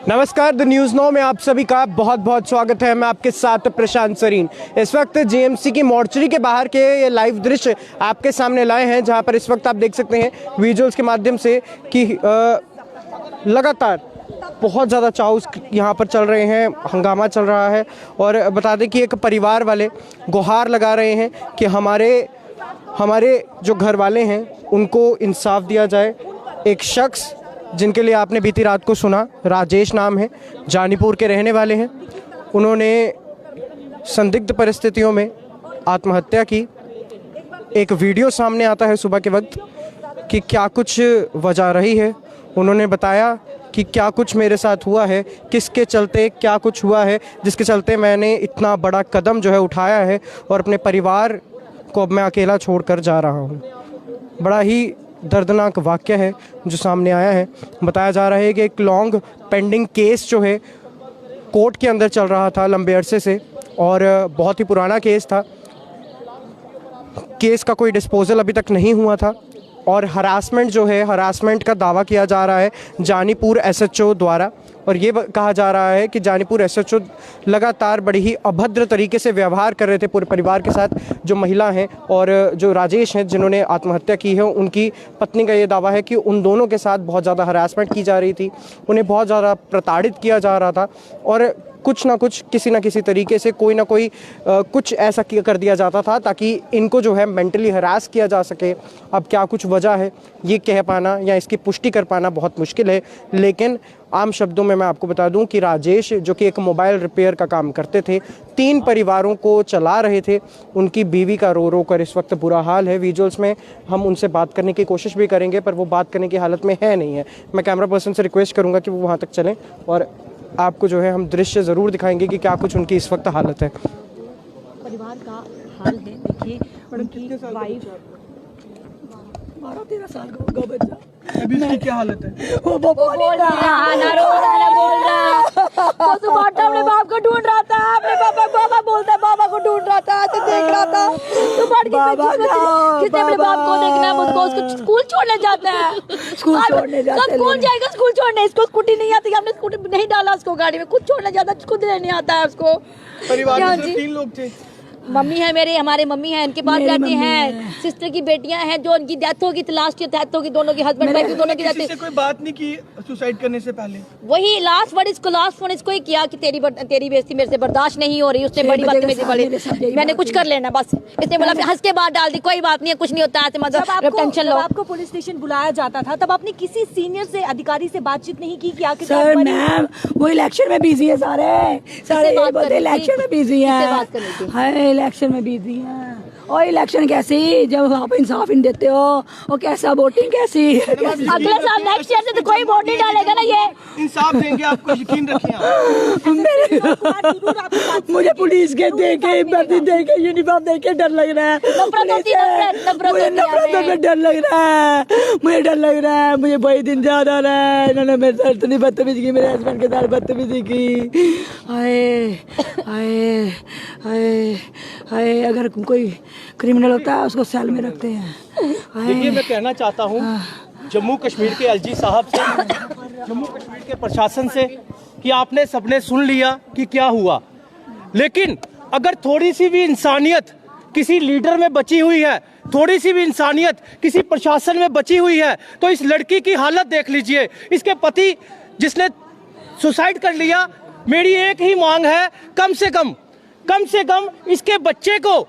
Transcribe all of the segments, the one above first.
नमस्कार, the news now में आप सभी का बहुत बहुत स्वागत है। मैं आपके साथ प्रशांत सरीन। इस वक्त जेएमसी की मॉर्चरी के बाहर के ये लाइव दृश्य आपके सामने लाए हैं, जहां पर इस वक्त आप देख सकते हैं विजुअल्स के माध्यम से कि लगातार बहुत ज़्यादा चाउस यहाँ पर चल रहे हैं, हंगामा चल रहा है। और बता दें कि एक परिवार वाले गुहार लगा रहे हैं कि हमारे जो घर वाले हैं उनको इंसाफ दिया जाए। एक शख्स जिनके लिए आपने बीती रात को सुना, राजेश नाम है, जानीपुर के रहने वाले हैं, उन्होंने संदिग्ध परिस्थितियों में आत्महत्या की। एक वीडियो सामने आता है सुबह के वक्त कि क्या कुछ वजह रही है। उन्होंने बताया कि क्या कुछ मेरे साथ हुआ है, किसके चलते क्या कुछ हुआ है, जिसके चलते मैंने इतना बड़ा कदम जो है उठाया है और अपने परिवार को अब मैं अकेला छोड़कर जा रहा हूँ। बड़ा ही दर्दनाक वाक़या है जो सामने आया है। बताया जा रहा है कि एक लॉन्ग पेंडिंग केस जो है कोर्ट के अंदर चल रहा था लंबे अरसे से, और बहुत ही पुराना केस था। केस का कोई डिस्पोजल अभी तक नहीं हुआ था और हरासमेंट जो है, हरासमेंट का दावा किया जा रहा है जानीपुर एसएचओ द्वारा। और ये कहा जा रहा है कि जानीपुर एसएचओ लगातार बड़ी ही अभद्र तरीके से व्यवहार कर रहे थे पूरे परिवार के साथ। जो महिला हैं और जो राजेश हैं जिन्होंने आत्महत्या की है, उनकी पत्नी का ये दावा है कि उन दोनों के साथ बहुत ज़्यादा हरासमेंट की जा रही थी, उन्हें बहुत ज़्यादा प्रताड़ित किया जा रहा था और कुछ ना कुछ, किसी ना किसी तरीके से कोई ना कोई कुछ ऐसा कर दिया जाता था ताकि इनको जो है मेंटली हरास किया जा सके। अब क्या कुछ वजह है ये कह पाना या इसकी पुष्टि कर पाना बहुत मुश्किल है, लेकिन आम शब्दों में मैं आपको बता दूं कि राजेश, जो कि एक मोबाइल रिपेयर का काम करते थे, 3 परिवारों को चला रहे थे, उनकी बीवी का रो रो कर इस वक्त बुरा हाल है। विजुअल्स में हम उनसे बात करने की कोशिश भी करेंगे पर वो बात करने की हालत में है नहीं है। मैं कैमरा पर्सन से रिक्वेस्ट करूँगा कि वो वहाँ तक चलें और आपको जो है हम दृश्य ज़रूर दिखाएंगे कि क्या कुछ उनकी इस वक्त हालत है। परिवार का हाल है, देखिए उनकी वाइफ 12-13 साल का होगा बच्चा। अभी इसकी क्या हालत है? वो बोल रहा है, ना रो रहा है, बोल रहा है। वो सुबह अपने बाप को ढूंढ रहा था, अपने बाबा बोलता है, बाबा को ढूंढ रहा था, तो देख रहा था। तो बढ़ के कितने अपने बाप को देखना है, उसको स्कूल छोड़ने जाता है। स्कूल छोड़ने जाता है, कौन जाएगा स्कूल छोड़ने? इसको स्कूटी नहीं आती, हमने स्कूटी नहीं डाला उसको गाड़ी में। खुद छोड़ने जाता, खुद लेने आता है उसको। परिवार में सिर्फ 3 लोग थे। मम्मी है मेरे, हमारे मम्मी है, इनके पास रहते हैं। सिस्टर की बेटियां हैं जो उनकी डेथ होगी, लास्ट डेथ होगी, दोनों की हस्बैंड वाइफ दोनों की डेथ। कोई बात नहीं की सुसाइड करने से पहले? वही लास्ट फोन इसको ही किया कि तेरी बेइज्जती मेरे से बर्दाश्त नहीं हो रही। उसने बड़ी बात में मैंने कुछ कर लेना, बस इसने बोला, हंस के बात डाल दी, कोई बात नहीं है, कुछ नहीं होता है, मतलब टेंशन लो। आपको पुलिस स्टेशन बुलाया जाता था तब आपने किसी सीनियर से, अधिकारी से बातचीत नहीं की कि आखिर सर मैम वो इलेक्शन में बिजी है, सारे इलेक्शन में बिजी है, इलेक्शन में बिजी है। और इलेक्शन कैसी, जब आप इंसाफ इन देते हो, और कैसा वोटिंग कैसी। अगले साल नेक्स्ट ईयर से तो कोई वोट नहीं डालेगा ना। ये इंसाफ देंगे, आपको यकीन रखिए। मुझे पुलिस के देखे, वर्दी देखे, यूनिफॉर्म देखे डर लग रहा है। मुझे नफरत में डर लग रहा है, मुझे डर लग रहा है। मुझे वही दिन याद आ रहा है, इन्होंने मेरे साथ इतनी बदतमीजी की, मेरे हस्बैंड के साथ बदतमीजी की। हाय हाय हाय हाय, अगर कोई क्रिमिनल होता है उसको सेल में रखते हैं। देखिए, मैं कहना चाहता हूँ जम्मू कश्मीर के एलजी साहब से, जम्मू कश्मीर के प्रशासन से कि आपने सबने सुन लिया कि क्या हुआ, लेकिन अगर थोड़ी सी भी इंसानियत किसी लीडर में बची हुई है, थोड़ी सी भी इंसानियत किसी प्रशासन में बची हुई है, तो इस लड़की की हालत देख लीजिए। इसके पति जिसने सुसाइड कर लिया, मेरी एक ही मांग है, कम से कम इसके बच्चे को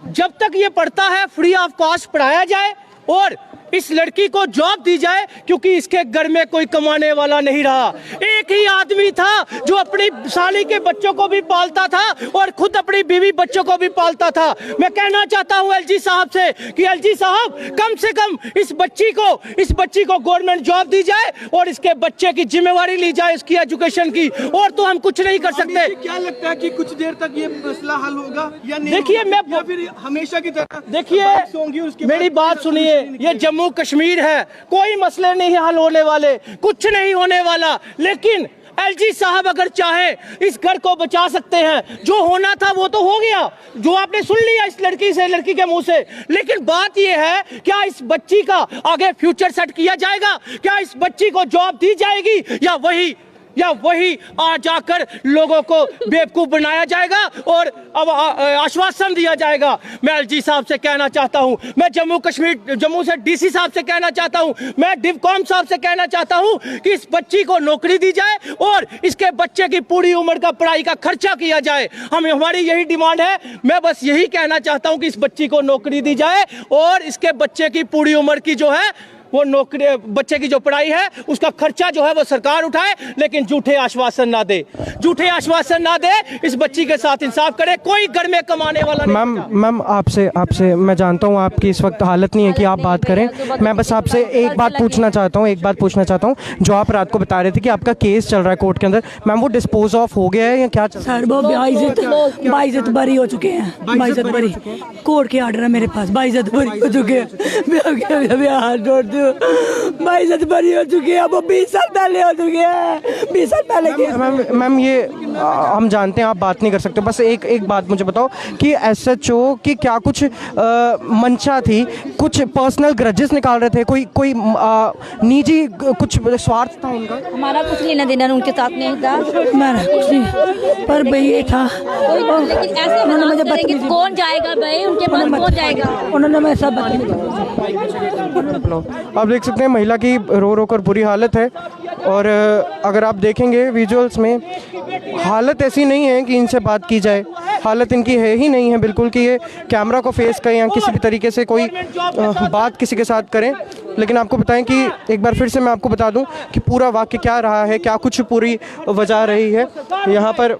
जब तक ये पढ़ता है फ्री ऑफ कॉस्ट पढ़ाया जाए और इस लड़की को जॉब दी जाए, क्योंकि इसके घर में कोई कमाने वाला नहीं रहा। एक ही आदमी था जो अपनी साली के बच्चों को भी पालता था और खुद अपनी बीवी बच्चों को भी पालता था। मैं कहना चाहता हूं एलजी साहब से कि एलजी साहब, कम से कम इस बच्ची को गवर्नमेंट जॉब दी जाए और इसके बच्चे की जिम्मेवारी ली जाए, इसकी एजुकेशन की, और तो हम कुछ नहीं कर सकते। क्या लगता है कि कुछ देर तक ये मसला हल होगा या नहीं? देखिए, मैं फिर हमेशा की तरह देखिए मेरी बात सुनिए, ये जम्मू कश्मीर है, कोई मसले नहीं हल होने वाले, कुछ नहीं होने वाला, लेकिन एलजी साहब अगर चाहे इस घर को बचा सकते हैं। जो होना था वो तो हो गया, जो आपने सुन लिया इस लड़की के मुंह से। लेकिन बात ये है, क्या इस बच्ची का आगे फ्यूचर सेट किया जाएगा? क्या इस बच्ची को जॉब दी जाएगी, या वही आ जाकर लोगों को बेवकूफ बनाया जाएगा और अब आश्वासन दिया जाएगा? मैं एलजी साहब से कहना चाहता हूं, मैं जम्मू से डीसी साहब से कहना चाहता हूं, मैं डिवकॉम साहब से कहना चाहता हूं कि इस बच्ची को नौकरी दी जाए और इसके बच्चे की पूरी उम्र का पढ़ाई का खर्चा किया जाए। हमारी यही डिमांड है। मैं बस यही कहना चाहता हूं कि इस बच्ची को नौकरी दी जाए और इसके बच्चे की पूरी उम्र की जो है वो नौकरी, बच्चे की जो पढ़ाई है उसका खर्चा जो है वो सरकार उठाए, लेकिन झूठे आश्वासन ना दे, इस बच्ची के साथ इंसाफ करे। कोई घर में कमाने वाला नहीं। मैम आपसे मैं जानता हूँ आपकी इस वक्त हालत नहीं है कि आप बात करें। मैं बस आपसे एक बात पूछना चाहता हूँ, जो आप रात को बता रहे थे कि आपका केस चल रहा है कोर्ट के अंदर, मैम वो डिस्पोज ऑफ हो गया है या क्या चल रहा है? सर वो बाइज्जत बरी हो चुके हैं, बाइज्जत बरी कोर्ट के ऑर्डर है मेरे पास, बाइज्जत बरी हो चुके हैं। हाथ जोड़ती हूँ, बाइज्जत बरी हो चुकी है। वो 20 साल पहले हो चुके हैं, 20 साल पहले। मैम ये हम जानते हैं आप बात नहीं कर सकते, बस एक बात मुझे बताओ कि SHO की क्या कुछ मंशा थी? कुछ पर्सनल ग्रजेस निकाल रहे थे? कोई निजी कुछ स्वार्थ था उनका? हमारा कुछ लेना देना उनके साथ नहीं था, हमारा कुछ नहीं, पर भाई ये था। लेकिन ऐसे मुझे बताएंगे कौन जाएगा भाई, उनके पास कौन जाएगा? उन्होंने मैं सब आप देख सकते हैं महिला की रो कर बुरी हालत है। और अगर आप देखेंगे विजुअल्स में, हालत ऐसी नहीं है कि इनसे बात की जाए, हालत इनकी है ही नहीं है बिल्कुल कि ये कैमरा को फेस करें या किसी भी तरीके से कोई बात किसी के साथ करें। लेकिन आपको बताएं कि एक बार फिर से मैं आपको बता दूं कि पूरा वाक्य क्या रहा है, क्या कुछ पूरी वजह रही है। यहाँ पर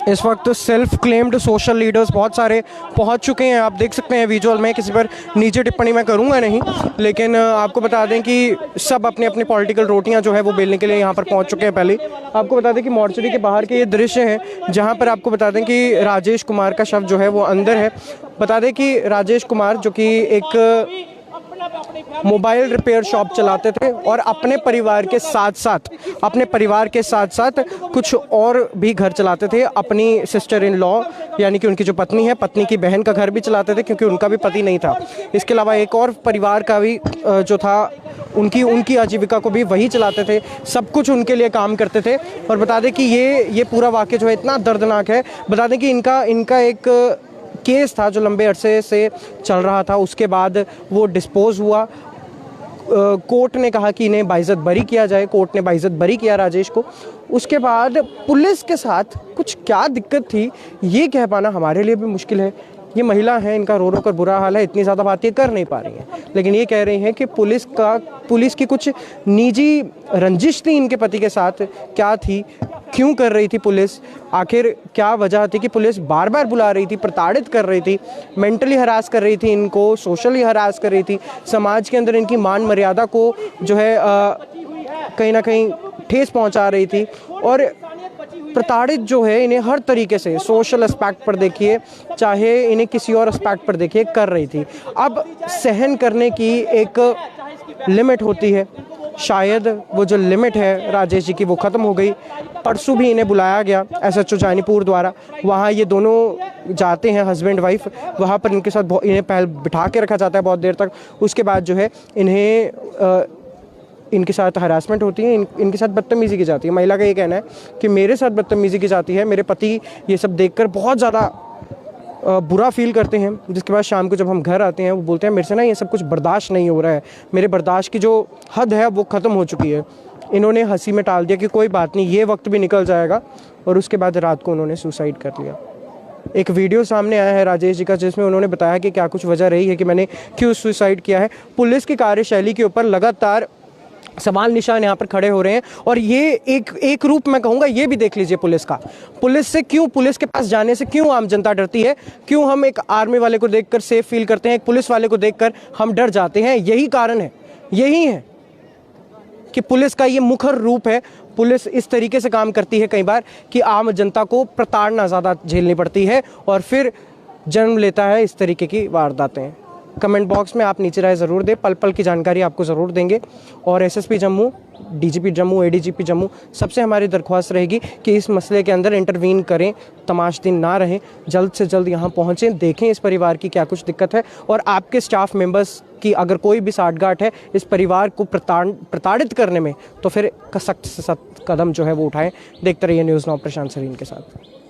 इस वक्त सेल्फ क्लेम्ड सोशल लीडर्स बहुत सारे पहुंच चुके हैं। आप देख सकते हैं विजुअल में, किसी पर निजी टिप्पणी मैं करूंगा नहीं, लेकिन आपको बता दें कि सब अपने अपने पॉलिटिकल रोटियां जो है वो बेलने के लिए यहां पर पहुंच चुके हैं। पहले आपको बता दें कि मोर्चरी के बाहर के ये दृश्य हैं जहां पर आपको बता दें कि राजेश कुमार का शव जो है वो अंदर है। बता दें कि राजेश कुमार जो कि एक मोबाइल रिपेयर शॉप चलाते थे और अपने परिवार के साथ साथ कुछ और भी घर चलाते थे। अपनी सिस्टर इन लॉ यानी कि उनकी जो पत्नी है, पत्नी की बहन का घर भी चलाते थे क्योंकि उनका भी पति नहीं था। इसके अलावा एक और परिवार का भी जो था उनकी आजीविका को भी वही चलाते थे, सब कुछ उनके लिए काम करते थे। और बता दें कि ये पूरा वाक़या जो है इतना दर्दनाक है। बता दें कि इनका एक केस था जो लंबे अरसे से चल रहा था, उसके बाद वो डिस्पोज हुआ। कोर्ट ने कहा कि इन्हें बाइज्जत बरी किया जाए, कोर्ट ने बाइज्जत बरी किया राजेश को। उसके बाद पुलिस के साथ कुछ क्या दिक्कत थी ये कह पाना हमारे लिए भी मुश्किल है। ये महिला है, इनका रो कर बुरा हाल है, इतनी ज़्यादा बातें कर नहीं पा रही हैं, लेकिन ये कह रही हैं कि पुलिस की कुछ निजी रंजिश थी इनके पति के साथ। क्या थी, क्यों कर रही थी पुलिस, आखिर क्या वजह थी कि पुलिस बार बार बुला रही थी, प्रताड़ित कर रही थी, मेंटली हरास कर रही थी इनको, सोशली हरास कर रही थी, समाज के अंदर इनकी मान मर्यादा को जो है कहीं ना कहीं ठेस पहुंचा रही थी। और प्रताड़ित जो है इन्हें हर तरीके से, सोशल एस्पेक्ट पर देखिए चाहे इन्हें किसी और एस्पेक्ट पर देखिए, कर रही थी। अब सहन करने की एक लिमिट होती है, शायद वो जो लिमिट है राजेश जी की वो ख़त्म हो गई। परसों भी इन्हें बुलाया गया SHO जानीपुर द्वारा, वहाँ ये दोनों जाते हैं हस्बैंड वाइफ, वहाँ पर इनके साथ इन्हें पहले बिठा के रखा जाता है बहुत देर तक। उसके बाद जो है इनके साथ हरासमेंट होती है, इनके साथ बदतमीज़ी की जाती है। महिला का ये कहना है कि मेरे साथ बदतमीज़ी की जाती है, मेरे पति ये सब देखकर बहुत ज़्यादा बुरा फील करते हैं। जिसके बाद शाम को जब हम घर आते हैं वो बोलते हैं मेरे से ना ये सब कुछ बर्दाश्त नहीं हो रहा है, मेरे बर्दाश्त की जो हद है वो ख़त्म हो चुकी है। इन्होंने हंसी में टाल दिया कि कोई बात नहीं, ये वक्त भी निकल जाएगा, और उसके बाद रात को उन्होंने सुसाइड कर लिया। एक वीडियो सामने आया है राजेश जी का जिसमें उन्होंने बताया कि क्या कुछ वजह रही है कि मैंने क्यों सुसाइड किया है। पुलिस की कार्यशैली के ऊपर लगातार सवाल निशान यहाँ पर खड़े हो रहे हैं, और ये एक रूप मैं कहूँगा ये भी देख लीजिए पुलिस का। पुलिस से क्यों, पुलिस के पास जाने से क्यों आम जनता डरती है, क्यों हम एक आर्मी वाले को देखकर सेफ फील करते हैं, एक पुलिस वाले को देखकर हम डर जाते हैं। यही कारण है, यही है कि पुलिस का ये मुखर रूप है। पुलिस इस तरीके से काम करती है कई बार कि आम जनता को प्रताड़ना ज़्यादा झेलनी पड़ती है और फिर जन्म लेता है इस तरीके की वारदातें। कमेंट बॉक्स में आप नीचे राय ज़रूर दें, पल पल की जानकारी आपको ज़रूर देंगे। और SSP Jammu, DGP Jammu, ADGP Jammu, सबसे हमारी दरख्वास्त रहेगी कि इस मसले के अंदर इंटरवीन करें, तमाशदीन ना रहें, जल्द से जल्द यहाँ पहुँचें, देखें इस परिवार की क्या कुछ दिक्कत है और आपके स्टाफ मेंबर्स की अगर कोई भी साठगांठ है इस परिवार को प्रताड़ित करने में, तो फिर सख्त से सख्त कदम जो है वो उठाएं। देखते रहिए न्यूज़ नाउ प्रशांत सरीन के साथ।